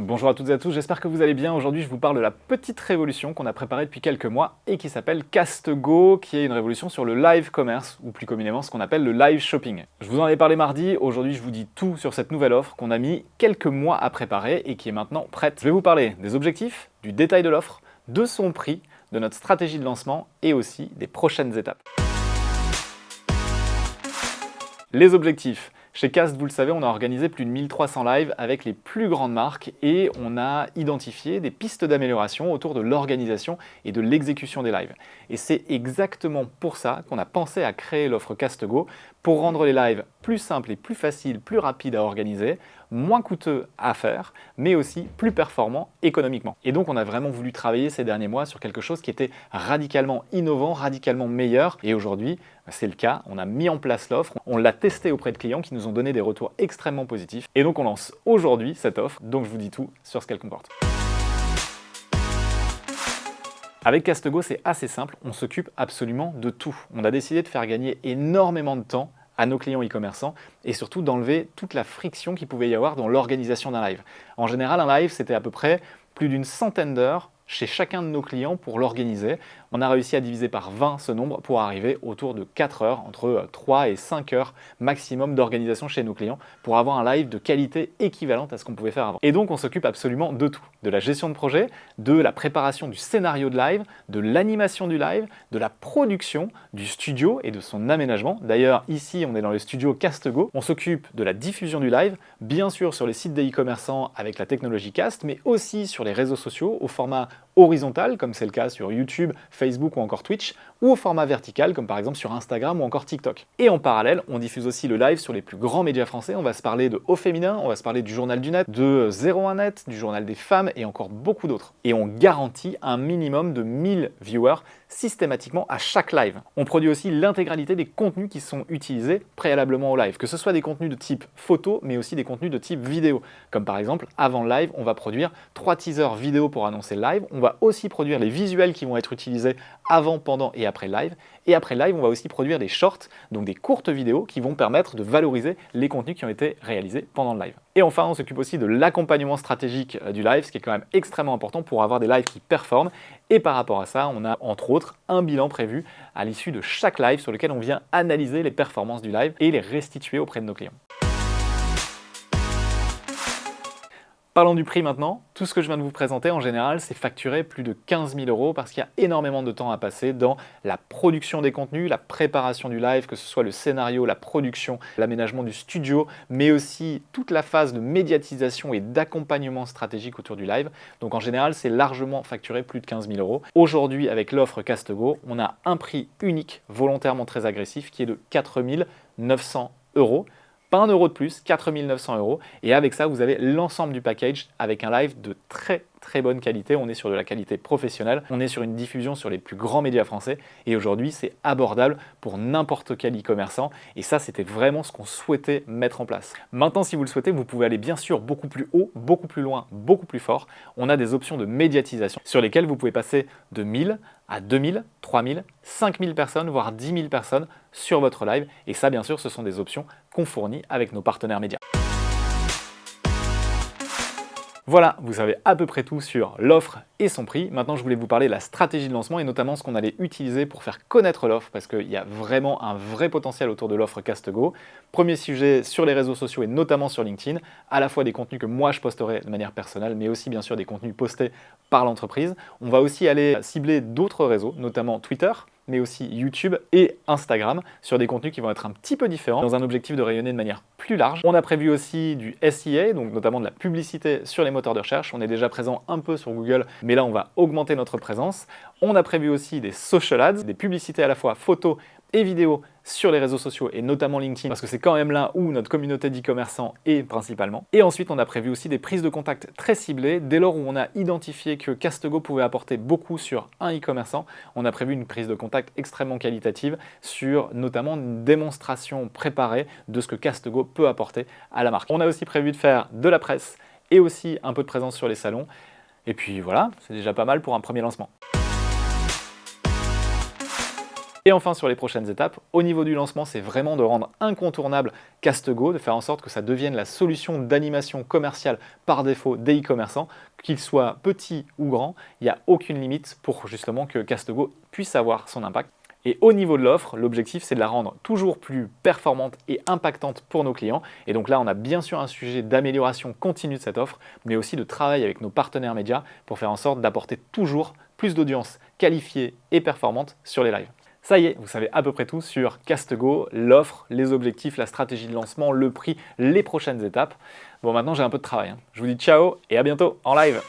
Bonjour à toutes et à tous, j'espère que vous allez bien. Aujourd'hui, je vous parle de la petite révolution qu'on a préparée depuis quelques mois et qui s'appelle Castego, qui est une révolution sur le live commerce, ou plus communément ce qu'on appelle le live shopping. Je vous en ai parlé mardi, aujourd'hui je vous dis tout sur cette nouvelle offre qu'on a mis quelques mois à préparer et qui est maintenant prête. Je vais vous parler des objectifs, du détail de l'offre, de son prix, de notre stratégie de lancement et aussi des prochaines étapes. Les objectifs. Chez Cast, vous le savez, on a organisé plus de 1300 lives avec les plus grandes marques et on a identifié des pistes d'amélioration autour de l'organisation et de l'exécution des lives. Et c'est exactement pour ça qu'on a pensé à créer l'offre Castego, pour rendre les lives plus simples et plus faciles, plus rapides à organiser, moins coûteux à faire, mais aussi plus performants économiquement. Et donc on a vraiment voulu travailler ces derniers mois sur quelque chose qui était radicalement innovant, radicalement meilleur. Et aujourd'hui, c'est le cas, on a mis en place l'offre, on l'a testé auprès de clients qui nous ont donné des retours extrêmement positifs. Et donc on lance aujourd'hui cette offre, donc je vous dis tout sur ce qu'elle comporte. Avec Castego, c'est assez simple, on s'occupe absolument de tout. On a décidé de faire gagner énormément de temps à nos clients e-commerçants et surtout d'enlever toute la friction qu'il pouvait y avoir dans l'organisation d'un live. En général, un live, c'était à peu près plus d'une centaine d'heures chez chacun de nos clients pour l'organiser. On a réussi à diviser par 20 ce nombre pour arriver autour de 4 heures, entre 3 et 5 heures maximum d'organisation chez nos clients pour avoir un live de qualité équivalente à ce qu'on pouvait faire avant. Et donc on s'occupe absolument de tout, de la gestion de projet, de la préparation du scénario de live, de l'animation du live, de la production, du studio et de son aménagement. D'ailleurs ici on est dans le studio Castego, on s'occupe de la diffusion du live, bien sûr sur les sites des e-commerçants avec la technologie Cast, mais aussi sur les réseaux sociaux au format horizontal, comme c'est le cas sur YouTube, Facebook ou encore Twitch, ou au format vertical, comme par exemple sur Instagram ou encore TikTok. Et en parallèle, on diffuse aussi le live sur les plus grands médias français. On va se parler de Au Féminin, on va se parler du Journal du Net, de 01net, du Journal des Femmes et encore beaucoup d'autres. Et on garantit un minimum de 1000 viewers systématiquement à chaque live. On produit aussi l'intégralité des contenus qui sont utilisés préalablement au live, que ce soit des contenus de type photo, mais aussi des contenus de type vidéo. Comme par exemple, avant le live, on va produire 3 teasers vidéo pour annoncer le live. On va aussi produire les visuels qui vont être utilisés avant, pendant et après le live. Et après le live, on va aussi produire des shorts, donc des courtes vidéos qui vont permettre de valoriser les contenus qui ont été réalisés pendant le live. Et enfin, on s'occupe aussi de l'accompagnement stratégique du live, ce qui est quand même extrêmement important pour avoir des lives qui performent. Et par rapport à ça, on a entre autres un bilan prévu à l'issue de chaque live sur lequel on vient analyser les performances du live et les restituer auprès de nos clients. Parlons du prix maintenant. Tout ce que je viens de vous présenter en général, c'est facturé plus de 15 000 € parce qu'il y a énormément de temps à passer dans la production des contenus, la préparation du live, que ce soit le scénario, la production, l'aménagement du studio, mais aussi toute la phase de médiatisation et d'accompagnement stratégique autour du live. Donc en général, c'est largement facturé plus de 15 000 €. Aujourd'hui, avec l'offre Castego, on a un prix unique, volontairement très agressif, qui est de 4 900 €. Pas un euro de plus, 4 900 €. Et avec ça, vous avez l'ensemble du package avec un live de très bonne qualité. On est sur de la qualité professionnelle. On est sur une diffusion sur les plus grands médias français. Et aujourd'hui, c'est abordable pour n'importe quel e-commerçant. Et ça, c'était vraiment ce qu'on souhaitait mettre en place. Maintenant, si vous le souhaitez, vous pouvez aller bien sûr beaucoup plus haut, beaucoup plus loin, beaucoup plus fort. On a des options de médiatisation sur lesquelles vous pouvez passer de 1000 à 2000, 3000, 5000 personnes, voire 10 000 personnes sur votre live. Et ça, bien sûr, ce sont des options qu'on fournit avec nos partenaires médias. Voilà, vous savez à peu près tout sur l'offre et son prix. Maintenant, je voulais vous parler de la stratégie de lancement et notamment ce qu'on allait utiliser pour faire connaître l'offre parce qu'il y a vraiment un vrai potentiel autour de l'offre Castego. Premier sujet sur les réseaux sociaux et notamment sur LinkedIn, à la fois des contenus que moi je posterai de manière personnelle, mais aussi bien sûr des contenus postés par l'entreprise. On va aussi aller cibler d'autres réseaux, notamment Twitter, mais aussi YouTube et Instagram, sur des contenus qui vont être un petit peu différents, dans un objectif de rayonner de manière plus large. On a prévu aussi du SEA, donc notamment de la publicité sur les moteurs de recherche. On est déjà présent un peu sur Google, mais là on va augmenter notre présence. On a prévu aussi des social ads, des publicités à la fois photos et vidéos sur les réseaux sociaux et notamment LinkedIn parce que c'est quand même là où notre communauté d'e-commerçants est principalement. Et ensuite, on a prévu aussi des prises de contact très ciblées. Dès lors où on a identifié que Castego pouvait apporter beaucoup sur un e-commerçant, on a prévu une prise de contact extrêmement qualitative sur notamment une démonstration préparée de ce que Castego peut apporter à la marque. On a aussi prévu de faire de la presse et aussi un peu de présence sur les salons. Et puis voilà, c'est déjà pas mal pour un premier lancement. Et enfin, sur les prochaines étapes, au niveau du lancement, c'est vraiment de rendre incontournable Caste-Go, de faire en sorte que ça devienne la solution d'animation commerciale par défaut des e-commerçants, qu'ils soient petits ou grands, il n'y a aucune limite pour justement que Caste-Go puisse avoir son impact. Et au niveau de l'offre, l'objectif c'est de la rendre toujours plus performante et impactante pour nos clients. Et donc là, on a bien sûr un sujet d'amélioration continue de cette offre, mais aussi de travail avec nos partenaires médias pour faire en sorte d'apporter toujours plus d'audience qualifiée et performante sur les lives. Ça y est, vous savez à peu près tout sur Caste-Go, l'offre, les objectifs, la stratégie de lancement, le prix, les prochaines étapes. Bon, maintenant j'ai un peu de travail. Je vous dis ciao et à bientôt en live.